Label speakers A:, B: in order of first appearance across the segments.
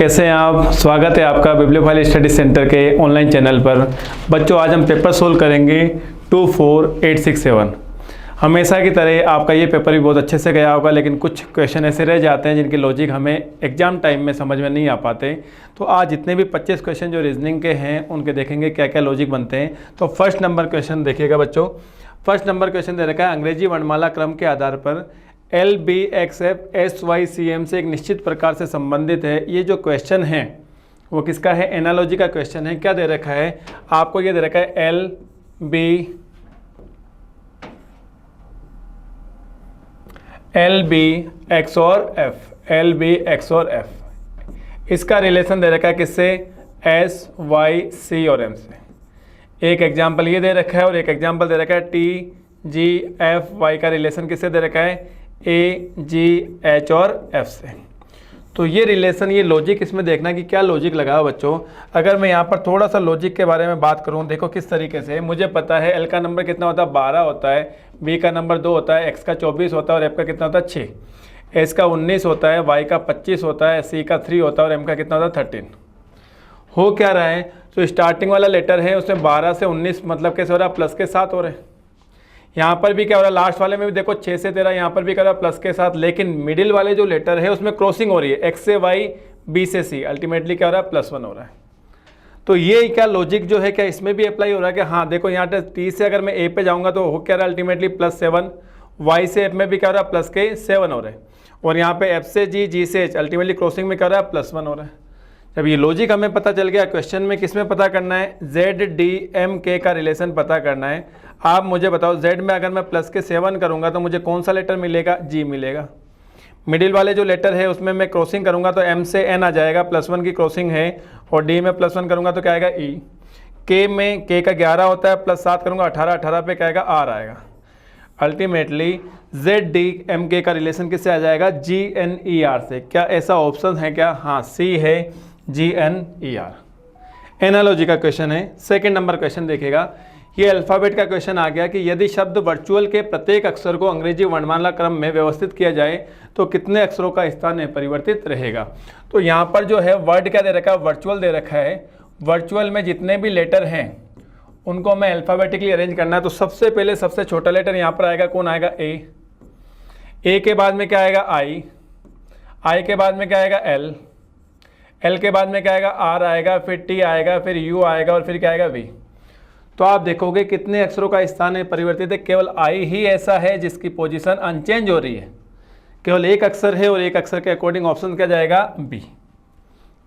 A: कैसे हैं आप। स्वागत है आपका बिब्लियोफाइल स्टडी सेंटर के ऑनलाइन चैनल पर। बच्चों, आज हम पेपर सोल्व करेंगे 24867। हमेशा की तरह आपका ये पेपर भी बहुत अच्छे से गया होगा, लेकिन कुछ क्वेश्चन ऐसे रह जाते हैं जिनके लॉजिक हमें एग्जाम टाइम में समझ में नहीं आ पाते। तो आज जितने भी 25 क्वेश्चन जो रीजनिंग के हैं उनके देखेंगे क्या क्या लॉजिक बनते हैं। तो फर्स्ट नंबर क्वेश्चन देखिएगा बच्चों। फर्स्ट नंबर क्वेश्चन दे रखा है, अंग्रेजी वर्णमाला क्रम के आधार पर LBXF से एक निश्चित प्रकार से संबंधित है। ये जो क्वेश्चन है वो किसका है? एनालॉजी का क्वेश्चन है। क्या दे रखा है आपको? ये दे रखा है LB XOR F। इसका रिलेशन दे रखा है किससे? S, Y, C और M से। एक एग्जाम्पल ये दे रखा है और एक एग्जाम्पल दे रखा है T, G, F, Y का रिलेशन किससे दे रखा है? A, G, H और F से। तो ये रिलेशन, ये लॉजिक इसमें देखना कि क्या लॉजिक लगा बच्चों। अगर मैं यहाँ पर थोड़ा सा लॉजिक के बारे में बात करूँ, देखो किस तरीके से। मुझे पता है L का नंबर कितना होता है? 12 होता है, B का नंबर 2 होता है, X का 24 होता है और F का कितना होता है? 6। S का 19 होता है, Y का 25 होता है, C का 3 होता है और M का कितना होता है? 13। हो क्या रहा है? तो स्टार्टिंग वाला लेटर है उसमें 12 से 19 मतलब कैसे हो रहा है? प्लस के साथ हो रहे हैं। यहाँ पर भी क्या हो रहा है? लास्ट वाले में भी देखो 6 से 13, यहाँ पर भी क्या हो रहा है? प्लस के साथ। लेकिन मिडिल वाले जो लेटर है उसमें क्रॉसिंग हो रही है, X से Y, B से C, अल्टीमेटली क्या हो रहा है? +1 हो रहा है। तो ये क्या लॉजिक जो है क्या इसमें भी अप्लाई हो रहा है कि हाँ देखो यहाँ पे T से अगर मैं A पे जाऊँगा तो हो क्या रहा है? अल्टीमेटली +7। Y से F में भी क्या हो रहा है? +7 हो रहे हैं। और यहाँ पे F से G, G से H, अल्टीमेटली क्रॉसिंग में क्या हो रहा है? +1 हो रहा है। जब ये लॉजिक हमें पता चल गया, क्वेश्चन में किस में पता करना है? ZDMK का रिलेशन पता करना है। आप मुझे बताओ, Z में अगर मैं +7 करूंगा तो मुझे कौन सा लेटर मिलेगा? G मिलेगा। मिडिल वाले जो लेटर है उसमें मैं क्रॉसिंग करूंगा तो M से N आ जाएगा, +1 की क्रॉसिंग है। और D में +1 करूंगा तो क्या आएगा? E। K में K का 11 होता है, +7 करूंगा 18, 18 पे क्या आएगा? R आएगा। अल्टीमेटली ZDMK का रिलेशन किससे आ जाएगा? GNER से। क्या ऐसा ऑप्शन है क्या? हाँ, C है, GNER। एनालॉजी का क्वेश्चन है। सेकंड नंबर क्वेश्चन देखिएगा। ये अल्फ़ाबेट का क्वेश्चन आ गया कि यदि शब्द वर्चुअल के प्रत्येक अक्षर को अंग्रेजी वर्णमाला क्रम में व्यवस्थित किया जाए तो कितने अक्षरों का स्थान परिवर्तित रहेगा? तो यहाँ पर जो है वर्ड क्या दे रखा है? वर्चुअल दे रखा है। वर्चुअल में जितने भी लेटर हैं उनको मैं अल्फ़ाबेटिकली अरेंज करना है। तो सबसे पहले सबसे छोटा लेटर यहाँ पर आएगा, कौन आएगा? ए के बाद में क्या आएगा? आई के बाद में क्या आएगा? एल के बाद में क्या आएगा? आर आएगा, फिर टी आएगा, फिर यू आएगा और फिर क्या आएगा? वी। तो आप देखोगे कितने अक्षरों का स्थान परिवर्तित है? केवल आई ही ऐसा है जिसकी पोजीशन अनचेंज हो रही है। केवल एक अक्षर है और एक अक्षर के अकॉर्डिंग ऑप्शन क्या जाएगा? बी।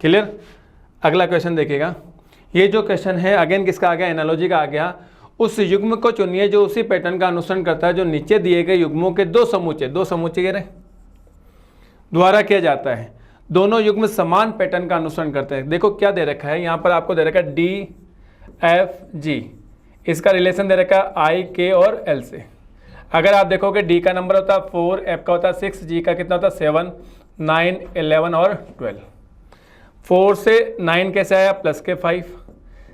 A: क्लियर? अगला क्वेश्चन देखिएगा। ये जो क्वेश्चन है अगेन किसका आ गया? एनालॉजी का आ गया। उस युग्म को चुनिए जो उसी पैटर्न का अनुसरण करता है जो नीचे दिए गए युग्मों के दो समुच्चय द्वारा किया जाता है। दोनों युग्म समान पैटर्न का अनुसरण करते हैं। देखो क्या दे रखा है यहाँ पर, आपको दे रखा है DFG। इसका रिलेशन दे रखा है I, K और L से। अगर आप देखोगे D का नंबर होता है 4, F का होता है 6, G का कितना होता है? 7, 9, 11 और 12। 4 से 9 कैसे आया? +5।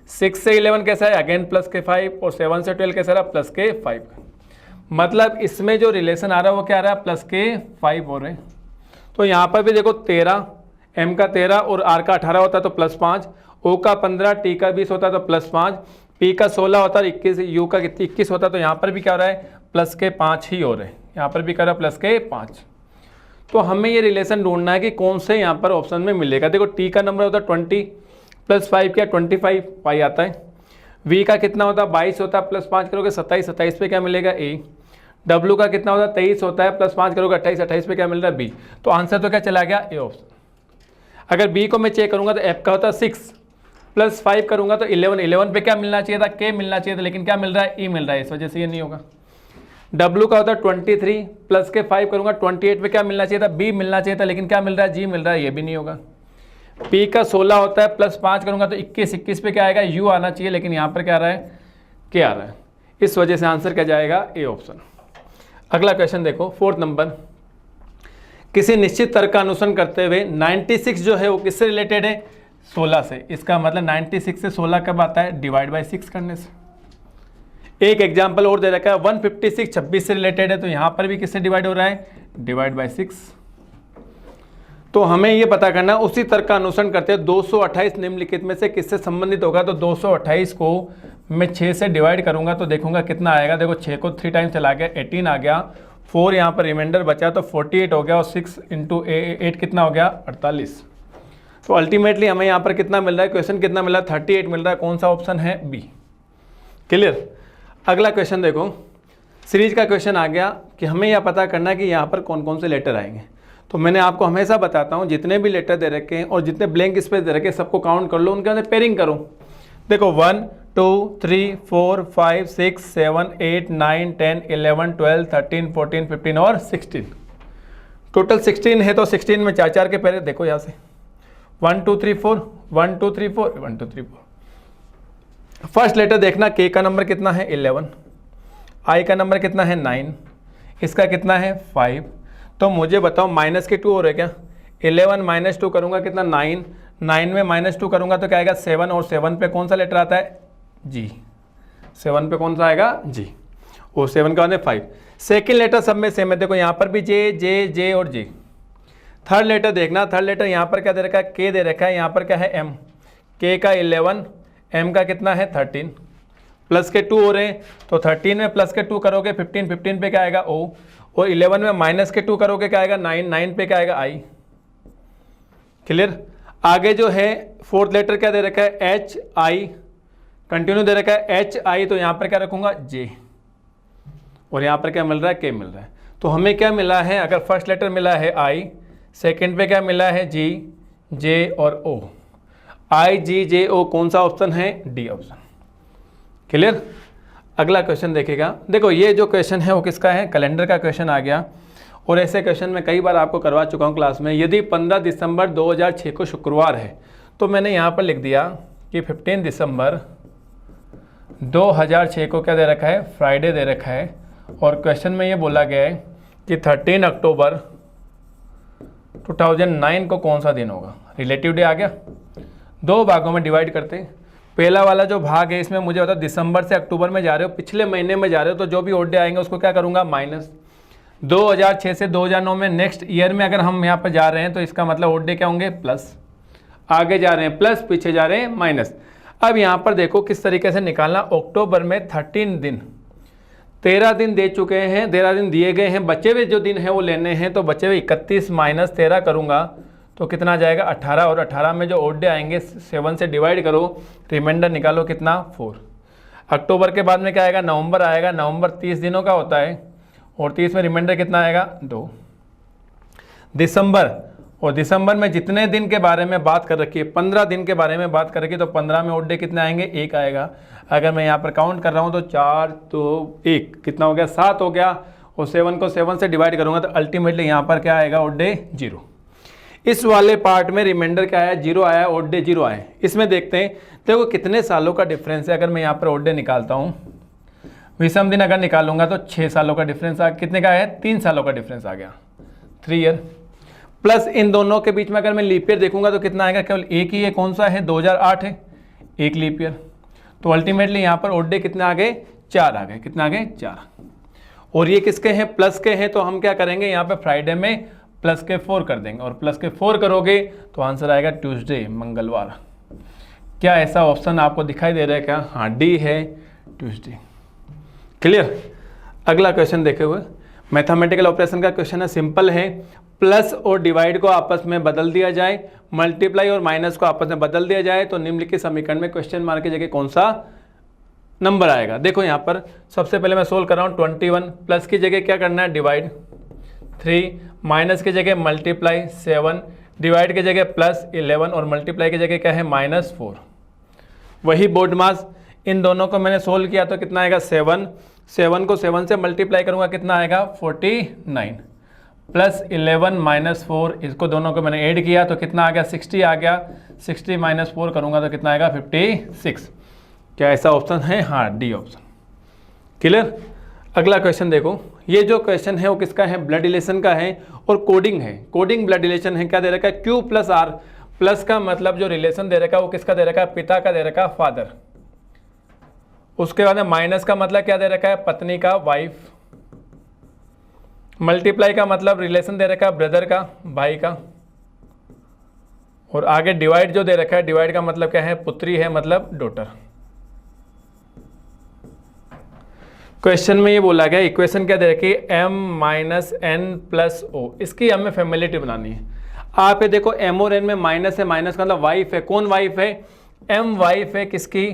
A: 6 से 11 कैसे आया? अगेन +5। और 7 से 12 कैसे आ रहा? +5। मतलब इसमें जो रिलेशन आ रहा है वो क्या आ रहा है? +5 हो रहे हैं। तो यहाँ पर भी देखो 13, M का 13 और R का 18 होता है तो +5, O का 15, T का 20 होता है तो +5, P का 16 होता है 21, U का 21 होता है। तो यहाँ पर भी क्या हो रहा है? +5 ही हो रहे हैं। यहाँ पर भी क्या हो रहा है? +5। तो हमें ये रिलेशन ढूंढना है कि कौन से यहाँ पर ऑप्शन में मिलेगा। देखो T का नंबर होता है 20, +5 क्या? 25 पाई आता है। V का कितना होता है? 22 होता है, +5 करोगे 27, 27 पे क्या मिलेगा? A। W का कितना होता है? 23 होता है, +5 करोगे 28, 28 पे क्या मिल रहा है? B। तो आंसर तो क्या चला गया? A option. अगर B को मैं चेक करूंगा तो F का होता है 6, +5 करूंगा तो 11, 11 पे क्या मिलना चाहिए था? K मिलना चाहिए था, लेकिन क्या मिल रहा है? E मिल रहा है, इस वजह से ये नहीं होगा। W का होता है 23, +5 करूंगा 28 पे क्या मिलना चाहिए था? B मिलना चाहिए था, लेकिन क्या मिल रहा है? G मिल रहा है, ये भी नहीं होगा। P का 16 होता है, +5 करूंगा तो 21, 21 पे क्या आएगा? U आना चाहिए, लेकिन यहाँ पर क्या आ रहा है? K आ रहा है। इस वजह से आंसर क्या जाएगा? A option. अगला क्वेश्चन देखो, 4th नंबर। किसी निश्चित तर्क का अनुसरण करते हुए 96 जो है वो किससे रिलेटेड है? 16 से। इसका मतलब 96 से 16 कब आता है? डिवाइड बाय 6 करने से। एक एग्जाम्पल और दे रखा है 156 26 से रिलेटेड है, तो यहाँ पर भी किससे डिवाइड हो रहा है? Divide by 6। तो हमें ये पता करना है उसी तर्क का अनुसरण करते हैं 228 निम्नलिखित में से किससे संबंधित होगा। तो 228 को मैं 6 से डिवाइड करूंगा तो देखूंगा कितना आएगा। देखो 6 को 3 टाइम चला गया 18 आ गया, 4 यहाँ पर रिमाइंडर बचा तो 48 हो गया और 6 इंटू 8 कितना हो गया 48। तो अल्टीमेटली हमें यहाँ पर कितना मिल रहा है, क्वेश्चन कितना मिल रहा है 38 मिल रहा है। कौन सा ऑप्शन है, बी। क्लियर। अगला क्वेश्चन देखो, सीरीज का क्वेश्चन आ गया कि हमें यह पता करना है कि यहाँ पर कौन कौन से लेटर आएंगे। तो मैंने आपको हमेशा बताता हूँ जितने भी लेटर दे रखे हैं और जितने ब्लैंक स्पेस दे रखे हैं सबको काउंट कर लो, उनके अंदर पेयरिंग करो। देखो 1 2 3 4 5 6 7 8 9 10 11 12 13 14 15 और 16, टोटल 16 है। तो 16 में 4 4 के पैरे देखो यहाँ से 1 2 3 4 1 2 3 4 1 2 3 4। फर्स्ट लेटर देखना, के का नंबर कितना है 11, आई का नंबर कितना है 9, इसका कितना है 5। तो मुझे बताओ माइनस के 2 हो रहे क्या, 11 माइनस 2 करूँगा कितना 9, 9 में माइनस 2 करूँगा तो क्या आएगा 7, और 7 पे कौन सा लेटर आता है, जी। 7 पे कौन सा आएगा, जी। और 7 का मतलब 5। सेकेंड लेटर सब में सेम है, देखो यहाँ पर भी जे जे जे और जे। थर्ड लेटर देखना, थर्ड लेटर यहाँ पर क्या दे रखा है, के दे रखा है, यहाँ पर क्या है एम, के का 11, एम का कितना है 13, प्लस के 2 हो रहे हैं तो 13 में प्लस के 2 करोगे 15, 15 पे क्या आएगा ओ, और 11 में माइनस के 2 करोगे क्या आएगा 9, 9 पे क्या आएगा आई। क्लियर। आगे जो है फोर्थ लेटर क्या दे रखा है एच आई, कंटिन्यू दे रखा है एच आई, तो यहाँ पर क्या रखूंगा जे, और यहाँ पर क्या मिल रहा है के मिल रहा है। तो हमें क्या मिला है, अगर फर्स्ट लेटर मिला है आई, सेकेंड पे क्या मिला है जी जे और ओ, आई जी जे ओ, कौन सा ऑप्शन है, डी ऑप्शन। क्लियर। अगला क्वेश्चन देखेगा, देखो ये जो क्वेश्चन है वो किसका है, कैलेंडर का क्वेश्चन आ गया। और ऐसे क्वेश्चन मैं कई बार आपको करवा चुका हूँ क्लास में। यदि 15 दिसंबर 2006 को शुक्रवार है तो मैंने यहाँ पर लिख दिया कि 15 दिसंबर 2006 को क्या दे रखा है, फ्राइडे दे रखा है। और क्वेश्चन में ये बोला गया है कि 13 अक्टूबर 2009 को कौन सा दिन होगा। रिलेटिव डे आ गया, दो भागों में डिवाइड करते हैं। पहला वाला जो भाग है इसमें मुझे बता, दिसंबर से अक्टूबर में जा रहे हो, पिछले महीने में जा रहे हो, तो जो भी ओड डे आएंगे उसको क्या करूंगा माइनस। 2006 से 2009 में नेक्स्ट ईयर में अगर हम यहाँ पर जा रहे हैं तो इसका मतलब ओड डे क्या होंगे प्लस, आगे जा रहे हैं प्लस, पीछे जा रहे हैं माइनस। अब यहाँ पर देखो किस तरीके से निकालना। अक्टूबर में 13 दिन, 13 दिन दे चुके हैं, 13 दिन दिए गए हैं, बचे हुए जो दिन है वो लेने हैं। तो बचे हुए 31 माइनस 13 करूँगा तो कितना जाएगा 18, और 18 में जो ओड डे आएंगे 7 से डिवाइड करो, रिमाइंडर निकालो कितना 4। अक्टूबर के बाद में क्या आएगा, नवंबर आएगा। नवंबर 30 दिनों का होता है और 30 में रिमाइंडर कितना आएगा 2। दिसंबर, और दिसंबर में जितने दिन के बारे में बात कर रखी है, 15 दिन के बारे में बात कर रखी है, तो 15 में ओड डे कितने आएंगे 1 आएगा। अगर मैं यहाँ पर काउंट कर रहा हूँ तो 4 तो 1 कितना हो गया 7 हो गया, और 7 को 7 से डिवाइड करूँगा तो अल्टीमेटली यहाँ पर क्या आएगा ओड डे 0। इस वाले पार्ट में रिमाइंडर क्या आया 0 आया, ओड डे 0 आए। इसमें देखते हैं देखो कितने सालों का डिफरेंस है। अगर मैं यहाँ पर ओड डे निकालता हूँ, विषम दिन अगर निकालूंगा तो 6 सालों का डिफरेंस आ, कितने का है 3 सालों का डिफरेंस आ गया, 3 ईयर। प्लस इन दोनों के बीच में अगर मैं लीप ईयर देखूंगा तो कितना आएगा, केवल एक ही है, कौन सा है 2008 है, एक लीप ईयर। तो अल्टीमेटली यहाँ पर ओड डे कितने आ गए 4 आ गए, कितना आ गए 4। और ये किसके हैं प्लस के हैं, तो हम क्या करेंगे यहाँ पे फ्राइडे में प्लस के 4 कर देंगे, और प्लस के 4 करोगे तो आंसर आएगा ट्यूसडे, मंगलवार। क्या ऐसा ऑप्शन आपको दिखाई दे रहा है क्या, हाँ डी है ट्यूसडे। क्लियर। अगला क्वेश्चन देखे हुए, मैथमेटिकल ऑपरेशन का क्वेश्चन है, सिंपल है। प्लस और डिवाइड को आपस में बदल दिया जाए, मल्टीप्लाई और माइनस को आपस में बदल दिया जाए, तो निम्नलिखित समीकरण में क्वेश्चन मार्क की जगह कौन सा नंबर आएगा। देखो यहाँ पर सबसे पहले मैं सोल्व कर रहा हूँ 21, प्लस की जगह क्या करना है डिवाइड 3, माइनस की जगह मल्टीप्लाई 7, डिवाइड की जगह प्लस 11, और मल्टीप्लाई की जगह क्या है -4। वही बोर्ड मास, इन दोनों को मैंने सोल्व किया तो कितना आएगा 7, 7 को 7 से मल्टीप्लाई करूंगा कितना आएगा 49, प्लस 11 -4, इसको दोनों को मैंने ऐड किया तो कितना आ गया 60 आ गया, 60 -4 करूंगा तो कितना आएगा 56। क्या ऐसा ऑप्शन है, हाँ डी ऑप्शन। क्लियर। अगला क्वेश्चन देखो, ये जो क्वेश्चन है वो किसका है, ब्लड रिलेशन का है और कोडिंग है, कोडिंग ब्लड रिलेशन है। क्या दे रखा है Q + R, प्लस का मतलब जो रिलेशन दे रखा है वो किसका दे रखा है, पिता का दे रखा है फादर। उसके बाद में माइनस का मतलब क्या दे रखा है, पत्नी का वाइफ। मल्टीप्लाई का मतलब रिलेशन दे रखा है ब्रदर का, भाई का। और आगे डिवाइड जो दे रखा है, डिवाइड का मतलब क्या है, पुत्री है मतलब डॉटर। क्वेश्चन में ये बोला गया, इक्वेशन क्या दे रखी है, m minus N plus O, इसकी हमें फैमिलिटी बनानी है। आप ये देखो m और n में माइनस है, माइनस का मतलब वाइफ है, कौन वाइफ है, m वाइफ है किसकी,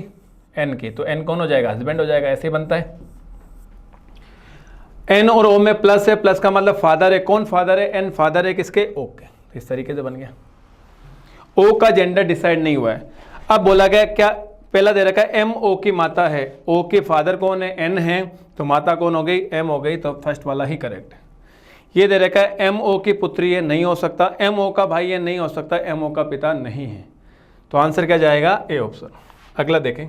A: n की, तो n कौन हो जाएगा, हस्बैंड हो जाएगा, ऐसे ही बनता है। n और o में प्लस है, प्लस का मतलब फादर है, कौन फादर है, n फादर है किसके, o के, इस तरीके से बन गया। o का जेंडर डिसाइड नहीं हुआ है। अब बोला गया क्या, पहला दे रखा है m o की माता है, o के फादर कौन है, n है, तो माता कौन हो गई, m हो गई, तो फर्स्ट वाला ही करेक्ट है। ये दे रखा है m o की पुत्री है, नहीं हो सकता, m o का भाई है, नहीं हो सकता, m o का पिता नहीं है, तो आंसर क्या जाएगा, ए ऑप्शन। अगला देखें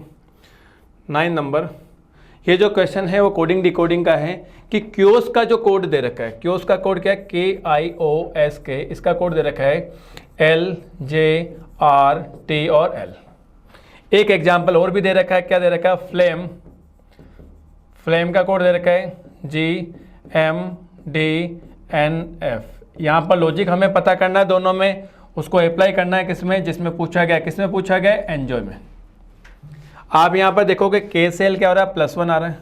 A: 9 नंबर, ये जो क्वेश्चन है वो कोडिंग डिकोडिंग का है कि क्योस का जो कोड दे रखा है, क्योस का कोड क्या है, KIOSK, इसका कोड दे रखा है LJRT और L। एक एग्जाम्पल और भी दे रखा है, क्या दे रखा है, फ्लेम, फ्लेम का कोड दे रखा है GMDNF। यहाँ पर लॉजिक हमें पता करना है दोनों में, उसको अप्लाई करना है किसमें, जिसमें पूछा गया, किसमें पूछा गया, एंजॉय में। आप यहाँ पर देखोगे के से एल क्या हो रहा है, +1 आ रहा है,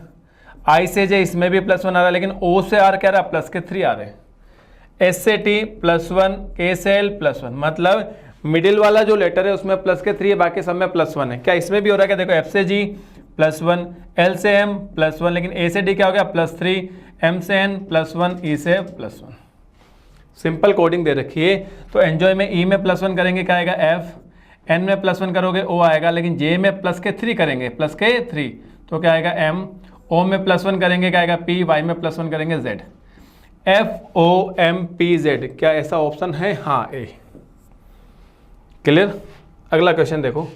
A: आई से जे इसमें भी +1 आ रहा है, लेकिन ओ से आर क्या आ रहा है, +3 आ रहे हैं, एस से टी +1, के से एल +1, मतलब मिडिल वाला जो लेटर है उसमें +3 है, बाकी सब में +1 है। क्या इसमें भी हो रहा है, क्या देखो एफ से जी +1, एल से एम +1, लेकिन ए से डी क्या हो गया, +3, एम से एन +1, ई से +1। सिंपल कोडिंग दे रखी है, तो एंजॉय में ई में +1 करेंगे क्या आएगा, एफ, एन में +1 करोगे ओ आएगा, लेकिन जे में +3 करेंगे, +3 तो क्या आएगा एम, ओ में +1 करेंगे क्या आएगा पी, वाई में +1 करेंगे जेड, FOMPZ। क्या ऐसा ऑप्शन है, हाँ ए। क्लियर। अगला क्वेश्चन देखो,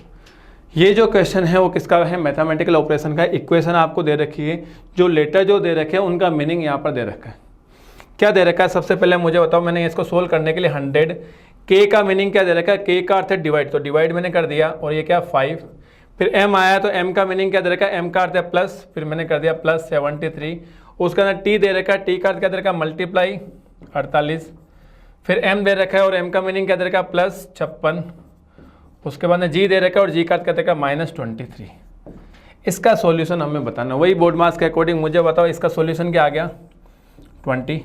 A: ये जो क्वेश्चन है वो किसका है, मैथमेटिकल ऑपरेशन का। इक्वेशन आपको दे रखी है, जो लेटर जो दे रखे हैं उनका मीनिंग यहाँ पर दे रखा है। क्या दे रखा है, सबसे पहले मुझे बताओ, मैंने इसको सोल्व करने के लिए 100, के का मीनिंग क्या दे रखा है, के का अर्थ है डिवाइड, तो डिवाइड मैंने कर दिया, और ये क्या 5, फिर m आया तो m का मीनिंग क्या दे रखा है, m का अर्थ है प्लस, फिर मैंने कर दिया +73, उसके अंदर t दे रखा है, t का अर्थ क्या दे रखा है, मल्टीप्लाई 48, फिर m दे रखा है और m का मीनिंग क्या दे रखा है, +56, उसके बाद में g दे रखा है और g का अर्थ क्या दे रखा है, -23। इसका सॉल्यूशन हमें बताना, वही बोर्ड मार्क्स के अकॉर्डिंग मुझे बताओ इसका सॉल्यूशन क्या आ गया, 20,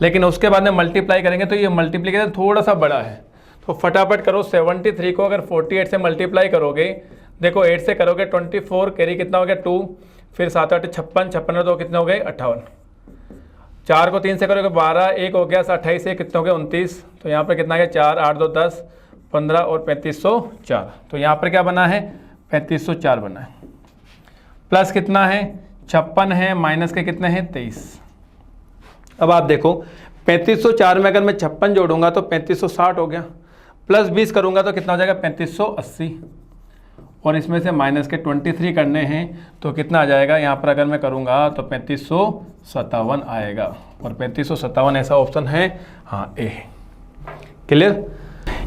A: लेकिन उसके बाद में मल्टीप्लाई करेंगे तो ये मल्टीप्लिकेशन थोड़ा सा बड़ा है, तो फटाफट करो। 73 को अगर 48 से मल्टीप्लाई करोगे, देखो 8 से करोगे 24, कैरी कितना हो गया 2, फिर 7 8 56, 56 और 2 कितने हो गए 58, 4 को 3 से करोगे 12, 1 हो गया 28 से कितने हो गए 29, तो यहाँ पर कितना गया 4 8 2 10 15 और 3504, तो यहाँ पर क्या बना है 3504 बना है। प्लस कितना है 56 है, माइनस के कितने हैं 23। अब आप देखो 3504 में अगर मैं 56 जोड़ूंगा तो 3560 हो गया, प्लस 20 करूंगा तो कितना हो जाएगा 3580, और इसमें से माइनस के 23 करने हैं तो कितना आ जाएगा, यहाँ पर अगर मैं करूंगा तो 3557 आएगा, और 3557 ऐसा ऑप्शन है, हाँ ए। क्लियर।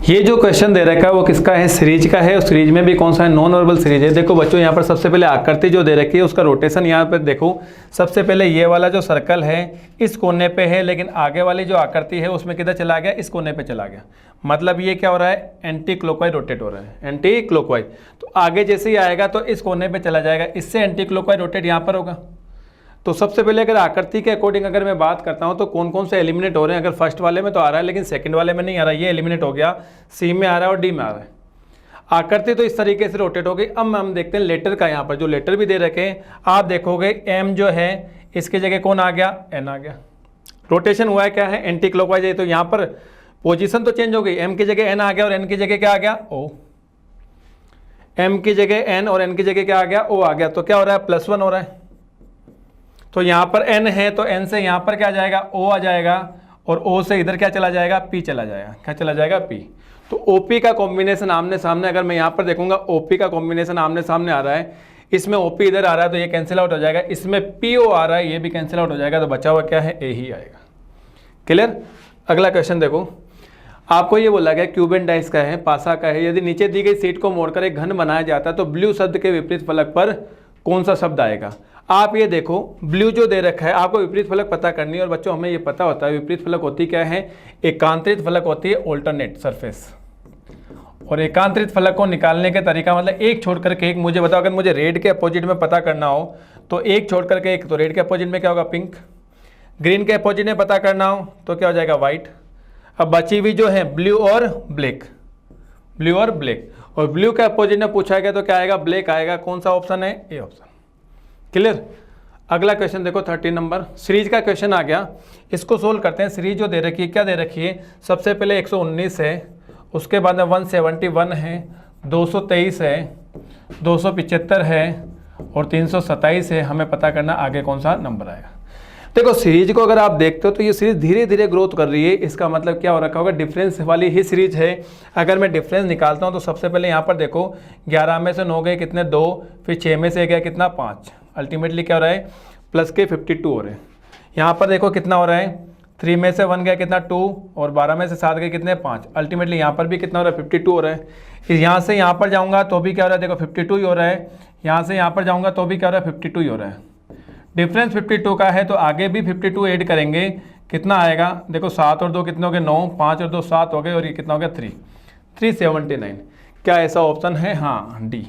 A: ये जो क्वेश्चन दे रखा है वो किसका है, सीरीज का है, उस सीरीज में भी कौन सा है, नॉन वर्बल सीरीज है। देखो बच्चों यहाँ पर सबसे पहले आकृति जो दे रखी है उसका रोटेशन यहाँ पर देखो, सबसे पहले ये वाला जो सर्कल है इस कोने पे है, लेकिन आगे वाली जो आकृति है उसमें किधर चला गया, इस कोने पे चला गया, मतलब ये क्या हो रहा है, एंटी क्लॉकवाइज रोटेट हो रहा है, एंटी क्लॉकवाइज। तो आगे जैसे ही आएगा तो इस कोने पे चला जाएगा, इससे एंटी क्लॉकवाइज रोटेट यहाँ पर होगा। तो सबसे पहले अगर आकृति के अकॉर्डिंग अगर मैं बात करता हूं तो कौन कौन से एलिमिनेट हो रहे हैं, अगर फर्स्ट वाले में तो आ रहा है लेकिन सेकंड वाले में नहीं आ रहा, ये एलिमिनेट हो गया, सी में आ रहा है और डी में आ रहा है। आकृति तो इस तरीके से रोटेट हो गई। अब हम देखते हैं लेटर का, यहाँ पर जो लेटर भी दे रखे हैं आप देखोगे एम जो है इसकी जगह कौन आ गया, एन आ गया। रोटेशन हुआ है क्या है, एंटी क्लॉकवाइज है, तो यहाँ पर पोजिशन तो चेंज हो गई, एम की जगह एन आ गया और एन की जगह क्या आ गया, ओ। एम की जगह एन और एन की जगह क्या आ गया, ओ आ गया, तो क्या हो रहा है +1 हो रहा है। तो यहाँ पर n है तो n से यहाँ पर क्या आ जाएगा, o आ जाएगा, और o से इधर क्या चला जाएगा, p चला जाएगा, क्या चला जाएगा, p। तो OP का कॉम्बिनेशन आमने सामने, अगर मैं यहाँ पर देखूंगा OP का कॉम्बिनेशन आमने सामने आ रहा है, इसमें OP इधर आ रहा है तो ये कैंसिल आउट हो जाएगा, इसमें PO आ रहा है ये भी कैंसिल आउट हो जाएगा, तो बचा हुआ क्या है, A ही आएगा। क्लियर। अगला क्वेश्चन देखो, आपको ये बोला गया क्यूब एंड डाइस का है, पासा का है, यदि नीचे दी गई सीट को मोड़कर एक घन बनाया जाता है तो ब्लू शब्द के विपरीत फलक पर कौन सा शब्द आएगा। आप ये देखो ब्लू जो दे रखा है, आपको विपरीत फलक पता करनी है, और बच्चों हमें ये पता होता है विपरीत फलक होती क्या है, एकांतरित फलक होती है, ऑल्टरनेट सरफेस। और एकांतरित फलक को निकालने के तरीका मतलब एक छोड़ करके एक। मुझे बताओ, अगर मुझे रेड के अपोजिट में पता करना हो तो एक छोड़ करके एक, तो रेड के अपोजिट में क्या होगा, पिंक। ग्रीन के अपोजिट में पता करना हो तो क्या हो जाएगा, वाइट। अब बची हुई जो है ब्लू और ब्लैक, ब्लू और ब्लैक, और ब्लू के अपोजिट में पूछा गया तो क्या आएगा, ब्लैक आएगा। कौन सा ऑप्शन है, ए ऑप्शन। क्लियर। अगला क्वेश्चन देखो 13 नंबर, सीरीज का क्वेश्चन आ गया। इसको सोल्व करते हैं। सीरीज जो दे रखी है, क्या दे रखी है, सबसे पहले 119 है, उसके बाद में 171 है, 223 है, 275 है और 327 है। हमें पता करना आगे कौन सा नंबर आएगा। देखो सीरीज को अगर आप देखते हो तो ये सीरीज धीरे धीरे ग्रोथ कर रही है। इसका मतलब क्या हो रखा होगा, डिफरेंस वाली ही सीरीज है। अगर मैं डिफरेंस निकालता हूँ तो सबसे पहले यहाँ पर देखो 11 में से 9 गए कितने, 2, फिर 6 में से गया कितना, 5। अल्टीमेटली क्या हो रहा है, प्लस के 52 हो रहे हैं। यहाँ पर देखो कितना हो रहा है, 3 में से 1 गया कितना, 2, और 12 में से 7 गए कितने, 5। अल्टीमेटली यहाँ पर भी कितना हो रहा है, 52 हो रहा है। यहाँ से यहाँ पर जाऊँगा तो भी क्या हो रहा है, देखो 52 ही हो रहा है। यहाँ से यहाँ पर जाऊँगा तो भी क्या हो रहा है, 52 ही हो रहा है। डिफरेंस 52 का है तो आगे भी 52 ऐड करेंगे, कितना आएगा, देखो 7 और 2 कितने हो गए, 9, 5 और 2 7 हो गए, और ये कितना हो गया, 379। क्या ऐसा ऑप्शन है, हाँ, डी।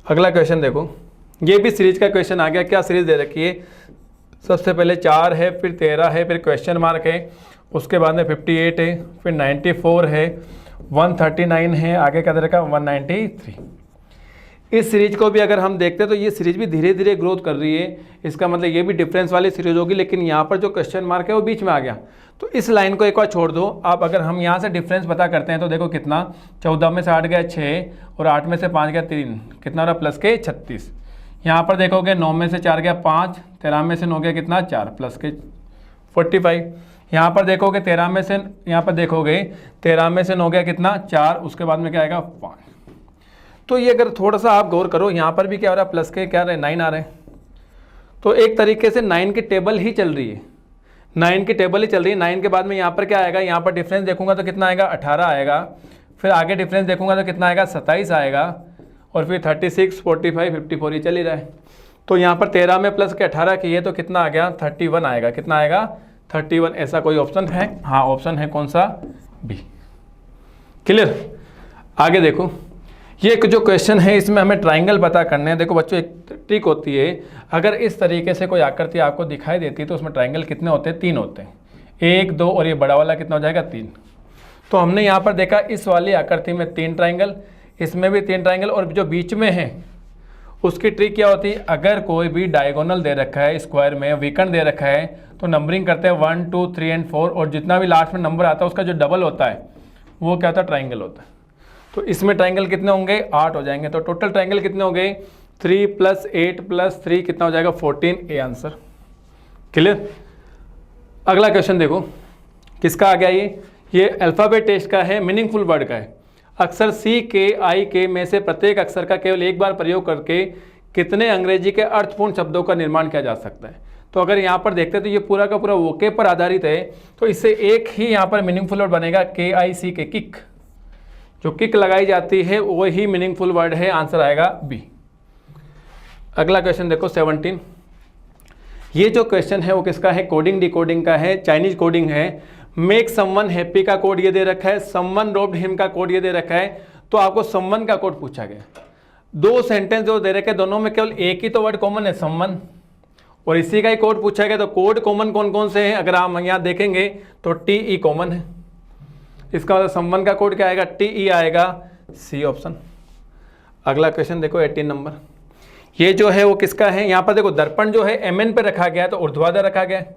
A: अगला क्वेश्चन देखो, ये भी सीरीज का क्वेश्चन आ गया। क्या सीरीज दे रखी है, सबसे पहले 4 है, फिर 13 है, फिर क्वेश्चन मार्क है, उसके बाद में 58 है, फिर 94 है, 139 है, आगे क्या दे रखा, 193। इस सीरीज को भी अगर हम देखते हैं तो ये सीरीज भी धीरे धीरे ग्रोथ कर रही है। इसका मतलब ये भी डिफरेंस वाली सीरीज होगी, लेकिन यहाँ पर जो क्वेश्चन मार्क है वो बीच में आ गया, तो इस लाइन को एक बार छोड़ दो। अब अगर हम यहाँ से डिफरेंस पता करते हैं तो देखो कितना, 14 में से 8 गया 6, और 8 में से 5 गया 3, कितना रहा, प्लस के 36। यहाँ पर देखोगे 9 में से 4 गया 5, 13 में से 9 गया कितना, 4, प्लस के 45। यहाँ पर देखोगे 13 में से, यहाँ पर देखोगे 13 में से 9 गया कितना, 4, उसके बाद में क्या आएगा, 5। तो ये अगर थोड़ा सा आप गौर करो, यहाँ पर भी क्या हो रहा है, प्लस के क्या रहे, 9 आ रहे हैं। तो एक तरीके से 9 की टेबल ही चल रही है, 9 की टेबल ही चल रही है। 9 के बाद में यहाँ पर क्या आएगा, यहाँ पर डिफरेंस देखूंगा तो कितना आएगा, 18 आएगा। फिर आगे डिफरेंस देखूंगा तो कितना आएगा, 27 आएगा, और फिर 36, 45, 54 ही चल ही रहा है। तो यहाँ पर 13 में प्लस के 18 किए तो कितना आ गया, 31 आएगा। कितना आएगा, 31। ऐसा कोई ऑप्शन है, हाँ ऑप्शन है, कौन सा, बी। क्लियर। आगे देखो, ये जो क्वेश्चन है इसमें हमें ट्राइंगल पता करने हैं। देखो बच्चों, एक ट्रिक होती है, अगर इस तरीके से कोई आकृति आपको दिखाई देती है तो उसमें ट्राइंगल कितने होते हैं, 3 होते हैं, 1, 2 और ये बड़ा वाला कितना हो जाएगा, 3। तो हमने यहाँ पर देखा इस वाली आकृति में 3 ट्राइंगल, इसमें भी 3 ट्राइंगल, और जो बीच में है उसकी ट्रिक क्या होती है, अगर कोई भी डायगोनल दे रखा है स्क्वायर में, विकर्ण दे रखा है, तो नंबरिंग करते हैं 1, 2, 3 और 4, और जितना भी लास्ट में नंबर आता है उसका जो डबल होता है वो क्या होता है, ट्राइंगल होता है। तो इसमें ट्राइंगल कितने होंगे, 8 हो जाएंगे। तो टोटल ट्राइंगल कितने हो गए, 3 + 8 + 3 कितना हो जाएगा, 14। A answer. क्लियर। अगला क्वेश्चन देखो, किसका आ गया, ये अल्फ़ाबेट टेस्ट का है, मीनिंगफुल वर्ड का है। अक्षर सी के आई के में से प्रत्येक अक्षर का केवल एक बार प्रयोग करके कितने अंग्रेजी के अर्थपूर्ण शब्दों का निर्माण किया जा सकता है। तो अगर यहाँ पर देखते हैं तो ये पूरा का पूरा वोके पर आधारित है, तो इससे एक ही यहाँ पर मीनिंगफुल वर्ड बनेगा, KIC के, किक। जो किक लगाई जाती है वो ही मीनिंगफुल वर्ड है, आंसर आएगा बी। अगला क्वेश्चन देखो 17। ये जो क्वेश्चन है वो किसका है, कोडिंग डिकोडिंग का है, चाइनीज कोडिंग है। मेक समवन हैप्पी का कोड ये दे रखा है, समवन रोब्ड हिम का कोड ये दे रखा है। तो आपको समवन का कोड पूछा गया। 2 सेंटेंस जो दे रखे, दोनों में केवल एक ही तो वर्ड कॉमन है, समवन, और इसी का ही कोड पूछा गया। तो कोड कॉमन कौन कौन से हैं, अगर आप यहाँ देखेंगे तो TE कॉमन है। इसका मतलब समवन का कोड क्या आएगा, TE आएगा, सी ऑप्शन। अगला क्वेश्चन देखो 18 नंबर। ये जो है वो किसका है, यहाँ पर देखो दर्पण जो है MN पे रखा गया है, तो ऊर्ध्वाधर रखा गया है।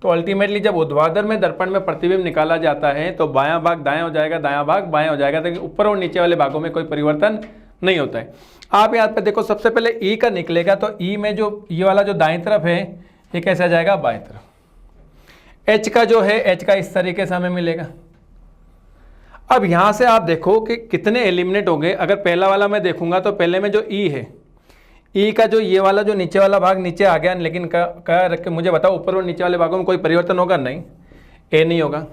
A: तो अल्टीमेटली जब ऊर्ध्वाधर में दर्पण में प्रतिबिंब निकाला जाता है तो बायां भाग दायां हो जाएगा, दायां भाग बायां हो जाएगा, लेकिन ऊपर और नीचे वाले भागों में कोई परिवर्तन नहीं होता है। आप यहाँ पे देखो, सबसे पहले E का निकलेगा, तो E में जो ये वाला जो दाईं तरफ है ये कैसे आ जाएगा, बाएं तरफ। H का जो है, H का इस तरीके से हमें मिलेगा। अब यहाँ से आप देखो कि कितने एलिमिनेट हो गए। अगर पहला वाला मैं देखूंगा तो पहले में जो E है, E का जो ये वाला जो नीचे वाला भाग नीचे आ गया, लेकिन क्या रख के मुझे बताओ ऊपर और नीचे वाले भागों में कोई परिवर्तन होगा, नहीं, ए नहीं होगा।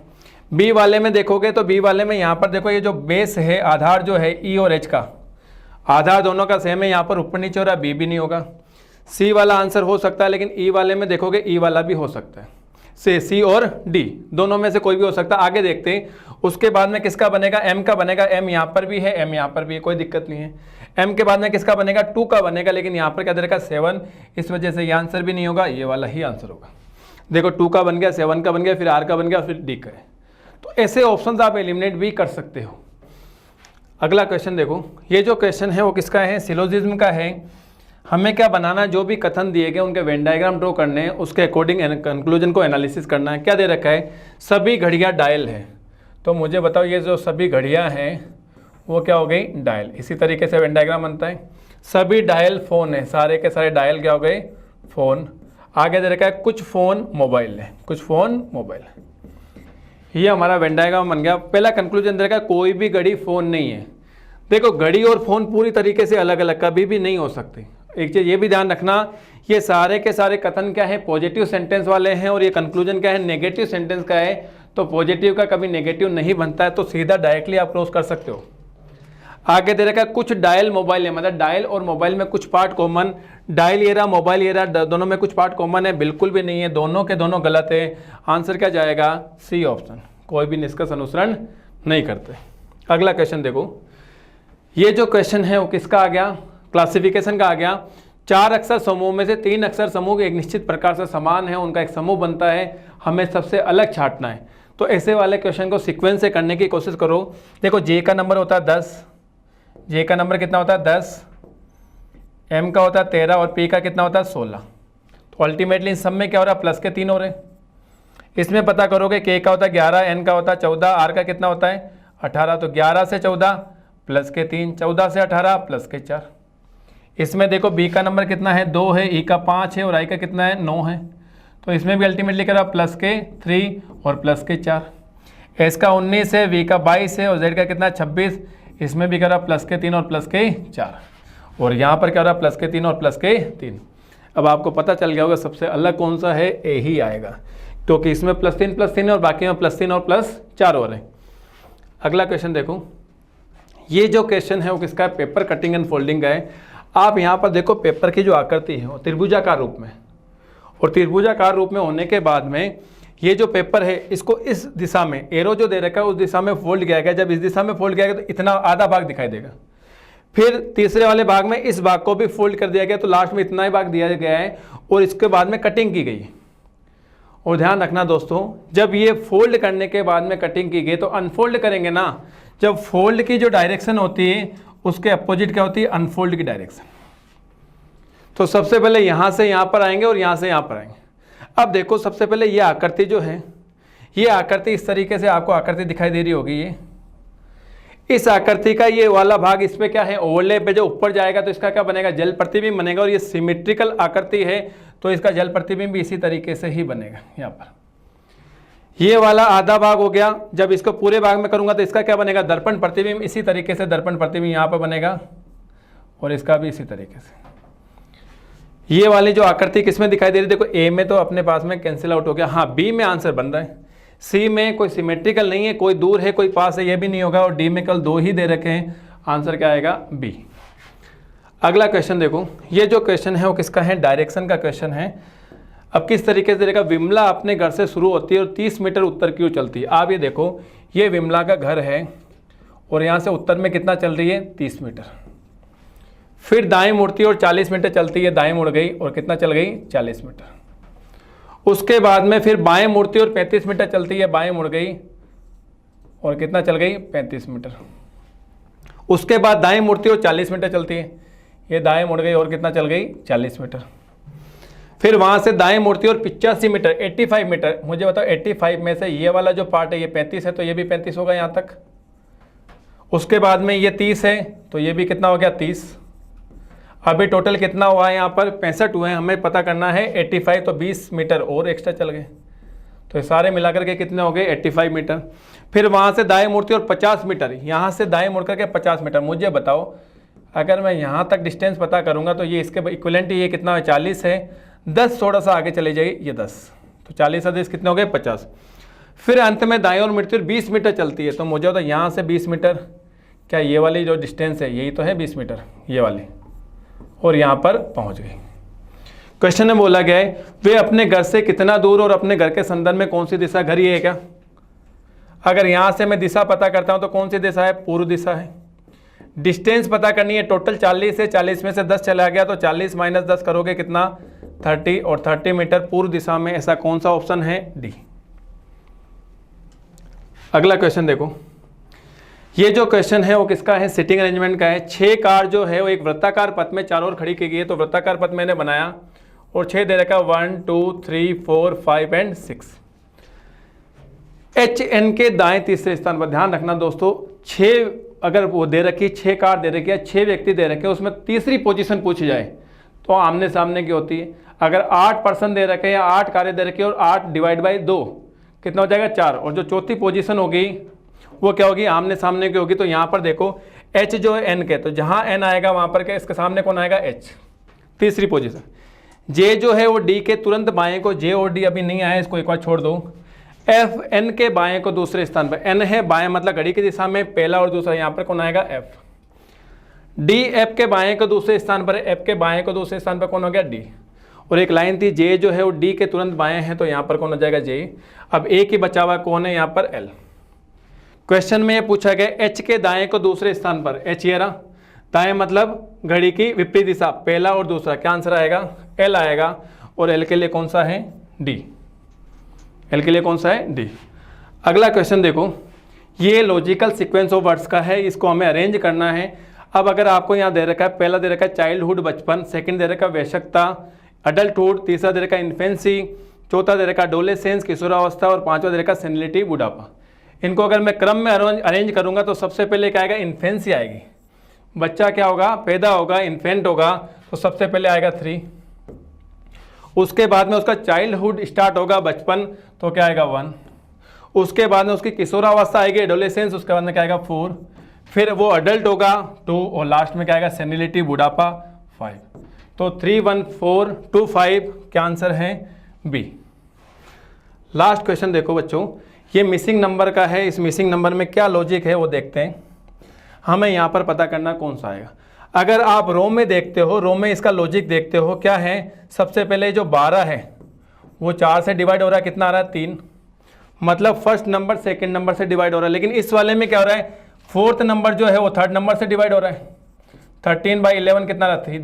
A: बी वाले में देखोगे तो बी वाले में यहाँ पर देखो ये जो बेस है, आधार जो है E और H का, आधार दोनों का सेम है, यहाँ पर ऊपर नीचे हो रहा है, बी भी नहीं होगा। सी वाला आंसर हो सकता है, लेकिन ई वाले में देखोगे ई वाला भी हो सकता है। से सी और डी, दोनों में से कोई भी हो सकता है। आगे देखते हैं उसके बाद में किसका बनेगा, एम का बनेगा। एम यहाँ पर भी है, एम यहाँ पर भी है, कोई दिक्कत नहीं है। एम के बाद में किसका बनेगा, 2 का बनेगा, लेकिन यहाँ पर क्या दे रखा है 7, इस वजह से ये आंसर भी नहीं होगा, ये वाला ही आंसर होगा। देखो 2 का बन गया, 7 का बन गया, फिर आर का बन गया, फिर डी का है। तो ऐसे ऑप्शन आप एलिमिनेट भी कर सकते हो। अगला क्वेश्चन देखो, ये जो क्वेश्चन है वो किसका है, सिलोजिज्म का है। हमें क्या बनाना है, जो भी कथन दिए गए उनके वेन डायग्राम ड्रॉ करने हैं, उसके अकॉर्डिंग कंक्लूजन को एनालिसिस करना है। क्या दे रखा है, सभी घड़ियाँ डायल है। तो मुझे बताओ ये जो सभी घड़ियाँ हैं वो क्या हो गई, डायल। इसी तरीके से वेन डायग्राम बनता है। सभी डायल फ़ोन है, सारे के सारे डायल क्या हो गए, फ़ोन। आगे दे रखा है कुछ फ़ोन मोबाइल है, कुछ फ़ोन मोबाइल है। ये हमारा वेन डायग्राम बन गया। पहला कंक्लूजन दे रखा है कोई भी घड़ी फ़ोन नहीं है। देखो घड़ी और फ़ोन पूरी तरीके से अलग अलग कभी भी नहीं हो सकते। एक चीज़ ये भी ध्यान रखना, ये सारे के सारे कथन क्या है, पॉजिटिव सेंटेंस वाले हैं, और ये कंक्लूजन क्या है, नेगेटिव सेंटेंस का है। तो पॉजिटिव का कभी नेगेटिव नहीं बनता है, तो सीधा डायरेक्टली आप क्रॉस कर सकते हो। आगे दे रखा है कुछ डायल मोबाइल है, मतलब डायल और मोबाइल में कुछ पार्ट कॉमन, डायल ये रहा मोबाइल ये रहा, दोनों में कुछ पार्ट कॉमन है, बिल्कुल भी नहीं है, दोनों के दोनों गलत है। आंसर क्या जाएगा, सी ऑप्शन। कोई भी निष्कर्ष अनुसरण नहीं करते। अगला क्वेश्चन देखो, ये जो क्वेश्चन है वो किसका आ गया, क्लासिफिकेशन का आ गया। 4 अक्षर समूह में से 3 अक्षर समूह एक निश्चित प्रकार से समान है, उनका एक समूह बनता है, हमें सबसे अलग छांटना है। तो ऐसे वाले क्वेश्चन को सीक्वेंस से करने की कोशिश करो। देखो जे का नंबर होता है 10, जे का नंबर कितना होता है 10, एम का होता है 13 और पी का कितना होता है 16। तो अल्टीमेटली इन सब में क्या हो रहा है, प्लस के 3 हो रहे हैं। इसमें पता करोगे के का होता है 11, एन का होता है 14, आर का कितना होता है 18। तो 11 से 14 प्लस के 3, 14 से 18 प्लस के 4। इसमें देखो बी का नंबर कितना है 2 है, ई का 5 है और आई का कितना है 9 है। तो इसमें भी अल्टीमेटली क्या रहा प्लस के 3 और प्लस के 4। एस का 19 है, वी का 22 है और जेड का कितना है 26। इसमें भी क्या रहा प्लस के 3 और प्लस के 4। और यहाँ पर क्या रहा प्लस के 3 और प्लस के 3। अब आपको पता चल गया होगा सबसे अलग कौन सा है, ए ही आएगा, क्योंकि इसमें +3 है और बाकी में +3 और +4 हो रहे हैं। अगला क्वेश्चन देखो, ये जो क्वेश्चन है वो किसका है, पेपर कटिंग एंड फोल्डिंग का है। आप यहाँ पर देखो पेपर की जो आकृति है वो त्रिभुजाकार रूप में, और त्रिभुजाकार रूप में होने के बाद में ये जो पेपर है इसको इस दिशा में एरो जो दे रखा है उस दिशा में फोल्ड किया गया। जब इस दिशा में फोल्ड किया गया तो इतना आधा भाग दिखाई देगा। फिर तीसरे वाले भाग में इस भाग को भी फोल्ड कर दिया गया, तो लास्ट में इतना ही भाग दिया गया है और इसके बाद में कटिंग की गई है। और ध्यान रखना दोस्तों, जब ये फोल्ड करने के बाद में कटिंग की गई तो अनफोल्ड करेंगे ना, जब फोल्ड की जो डायरेक्शन होती है उसके अपोजिट क्या होती है, अनफोल्ड की डायरेक्शन। तो सबसे पहले यहाँ से यहाँ पर आएंगे और यहाँ से यहाँ पर आएंगे। अब देखो सबसे पहले ये आकृति जो है, ये आकृति इस तरीके से आपको आकृति दिखाई दे रही होगी। ये इस आकृति का ये वाला भाग इसमें क्या है, ओवरलैप पे जो ऊपर जाएगा तो इसका क्या बनेगा, जल प्रतिबिंब बनेगा। और ये सिमेट्रिकल आकृति है तो इसका जल प्रतिबिंब भी इसी तरीके से ही बनेगा। यहाँ पर ये वाला आधा भाग हो गया, जब इसको पूरे भाग में करूंगा तो इसका क्या बनेगा, दर्पण प्रतिबिंब। इसी तरीके से दर्पण प्रतिबिंब यहाँ पर बनेगा और इसका भी इसी तरीके से। ये वाली जो आकृति किसमें दिखाई दे रही है, देखो ए में तो अपने पास में कैंसिल आउट हो गया, हाँ बी में आंसर बन रहा है। सी में कोई सिमेट्रिकल नहीं है, कोई दूर है कोई पास है, ये भी नहीं होगा। और डी में कल 2 ही दे रखे हैं, आंसर क्या आएगा, बी। अगला क्वेश्चन देखो, ये जो क्वेश्चन है वो किसका है, डायरेक्शन का क्वेश्चन है। अब किस तरीके से देखा, विमला अपने घर से शुरू होती है और 30 मीटर उत्तर की ओर चलती है। आप ये देखो, ये विमला का घर है और यहाँ से उत्तर में कितना चल रही है, 30 मीटर। फिर दाएं मुड़ती है और 40 मीटर चलती है, दाएं मुड़ गई और कितना चल गई, 40 मीटर। उसके बाद में फिर बाएं मुड़ती है और 35 मीटर चलती है, बाएं मुड़ गई और कितना चल गई, 35 मीटर। उसके बाद दाएं मुड़ती है और 40 मीटर चलती है, ये दाएं मुड़ गई और कितना चल गई, 40 मीटर। फिर वहाँ से दाएं मुड़ती है और 85 मीटर, 85 मीटर। मुझे बताओ 85 में से ये वाला जो पार्ट है ये 35 है, तो ये भी 35 होगा यहाँ तक। उसके बाद में ये 30 है तो ये भी कितना हो गया, 30। अभी टोटल कितना हुआ है, यहाँ पर 65 हुए हैं, हमें पता करना है 85, तो 20 मीटर और एक्स्ट्रा चल गए। तो ये सारे मिलाकर के कितने हो गए, 85 मीटर। फिर वहाँ से दाएं मुड़ती और 50 मीटर, यहाँ से दाएं मुड़ करके 50 मीटर। मुझे बताओ अगर मैं यहाँ तक डिस्टेंस पता करूँगा तो ये इसके इक्विवेलेंट ये कितना है, 40 है। 10 थोड़ा सा आगे चले जाइए, ये 10, तो 40 अधिक कितने हो गए, 50। फिर अंत में दाएं और मुड़ती और 20 मीटर चलती है, तो मुझे होता है यहाँ से 20 मीटर, क्या ये वाली जो डिस्टेंस है यही तो है 20 मीटर, ये वाली, और यहाँ पर पहुँच गई। क्वेश्चन में बोला गया है वे अपने घर से कितना दूर और अपने घर के संदर्भ में कौन सी दिशा, घर ये है क्या? अगर यहाँ से मैं दिशा पता करता हूँ तो कौन सी दिशा है? पूर्व दिशा है। डिस्टेंस पता करनी है, टोटल 40 है, 40 में से 10 चला गया तो 40 माइनस 10 करोगे कितना? 30, और 30 मीटर पूर्व दिशा में। ऐसा कौन सा ऑप्शन है? डी। अगला क्वेश्चन देखो, ये जो क्वेश्चन है वो किसका है? सिटिंग अरेंजमेंट का है। 6 कार जो है वो एक वृत्ताकार पथ में चारों ओर खड़ी की गई है। तो वृत्ताकार पथ मैंने बनाया और 6 दे रखा 1 2 3 4 5 एंड 6। HN के दाएं तीसरे स्थान पर, ध्यान रखना दोस्तों, 6 अगर वो दे रखी, 6 कार दे रखी है, 6 व्यक्ति दे रखे, उसमें तीसरी पोजीशन पूछी जाए तो आमने सामने की होती है। अगर 8 पर्सन दे रखे या 8 कारें दे रखी और 8 डिवाइड बाई 2 कितना हो जाएगा? 4। और जो चौथी पोजीशन होगी वो क्या होगी? आमने सामने की होगी। तो यहाँ पर देखो H जो है N के, तो जहाँ N आएगा वहाँ पर क्या, इसके सामने कौन आएगा? H, तीसरी पोजीशन। J जो है वो D के तुरंत बाएं को, J और D अभी नहीं आया, इसको एक बार छोड़ दो। F N के बाएं को दूसरे स्थान पर, N है बाएं मतलब घड़ी की दिशा में, पहला और दूसरा, यहाँ पर कौन आएगा? F। D F के बाएं को दूसरे स्थान पर, F के बाएं को दूसरे स्थान पर कौन हो गया? D। और एक लाइन थी J जो है वो D के तुरंत बाएं है, तो यहाँ पर कौन हो जाएगा? J। अब एक ही बचा हुआ कौन है? यहाँ पर L। क्वेश्चन में ये पूछा गया H के दाएं को दूसरे स्थान पर, H ये रहा, दाएं मतलब घड़ी की विपरीत दिशा, पहला और दूसरा, क्या आंसर आएगा? L आएगा। और L के लिए कौन सा है? D। L के लिए कौन सा है? D। अगला क्वेश्चन देखो, ये लॉजिकल सीक्वेंस ऑफ वर्ड्स का है, इसको हमें अरेंज करना है। अब अगर आपको यहाँ दे रखा है, पहला दे रखा है चाइल्डहुड बचपन, सेकंड दे रखा है वयस्कता अडल्टहुड, तीसरा दे रखा है इन्फेंसी, चौथा दे रखा है एडोलेसेंस किशोरावस्था, और पांचवा दे रखा है सेनिलिटी बुढ़ापा। इनको अगर मैं क्रम में अरेंज करूंगा तो सबसे पहले क्या आएगा? इन्फेंसी आएगी। बच्चा क्या होगा? पैदा होगा, इन्फेंट होगा, तो सबसे पहले आएगा 3। उसके बाद में उसका चाइल्डहुड स्टार्ट होगा, बचपन, तो क्या आएगा? 1। उसके बाद में उसकी किशोरावस्था आएगी, एडोलेसेंस, उसके बाद में क्या आएगा? 4। फिर वो अडल्ट होगा 2, और लास्ट में क्या आएगा? सेनिलिटी बुढ़ापा 5। तो 3 1 4 2 5 क्या आंसर है? बी। लास्ट क्वेश्चन देखो बच्चों, ये मिसिंग नंबर का है। इस मिसिंग नंबर में क्या लॉजिक है वो देखते हैं। हमें यहाँ पर पता करना कौन सा आएगा। अगर आप रो में देखते हो, रो में इसका लॉजिक देखते हो, क्या है? सबसे पहले जो 12 है वो 4 से डिवाइड हो रहा है, कितना आ रहा है? 3। मतलब फर्स्ट नंबर सेकंड नंबर से डिवाइड हो रहा है। लेकिन इस वाले में क्या हो रहा है? फोर्थ नंबर जो है वो थर्ड नंबर से डिवाइड हो रहा है। 13/11 कितना रहा? 3।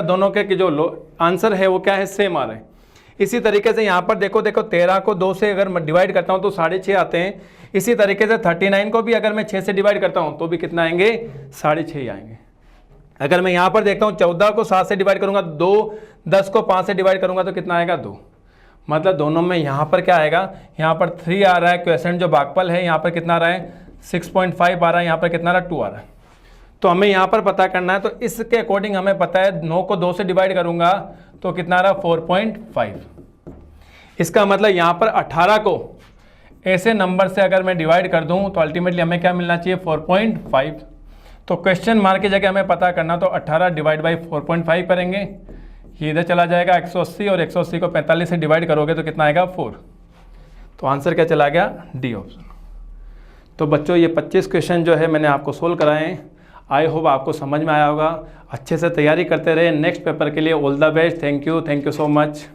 A: दोनों के जो आंसर है वो क्या है? सेम आ रहे हैं। इसी तरीके से यहाँ पर देखो 13 को 2 से अगर मैं डिवाइड करता हूँ तो 6.5 आते हैं। इसी तरीके से 39 को भी अगर मैं 6 से डिवाइड करता हूँ तो भी कितना आएंगे? 6.5 आएंगे। अगर मैं यहाँ पर देखता हूँ 14 को 7 से डिवाइड करूँगा 2, 10 को 5 से डिवाइड करूँगा तो कितना आएगा? 2। मतलब दोनों में यहाँ पर क्या आएगा? यहाँ पर 3 आ रहा है, क्वेश्चन जो भागफल है यहाँ पर कितना आ रहा है? 6.5 आ रहा है, यहाँ पर कितना आ रहा है? 2 आ रहा है। तो हमें यहाँ पर पता करना है। तो इसके अकॉर्डिंग हमें पता है 9 को 2 से डिवाइड करूँगा तो कितना आ रहा? 4.5। इसका मतलब यहाँ पर 18 को ऐसे नंबर से अगर मैं डिवाइड कर दूँ तो अल्टीमेटली हमें क्या मिलना चाहिए? 4.5। तो क्वेश्चन मार्क की जगह हमें पता करना, तो 18 डिवाइड बाई 4.5 करेंगे, ये इधर चला जाएगा 180, और 180 को 45 से डिवाइड करोगे तो कितना आएगा? 4। तो आंसर क्या चला गया? D option. तो बच्चों ये 25 क्वेश्चन जो है मैंने आपको सोल्व कराए हैं। आई होप आपको समझ में आया होगा। अच्छे से तैयारी करते रहे। नेक्स्ट पेपर के लिए all the best. Thank you so much.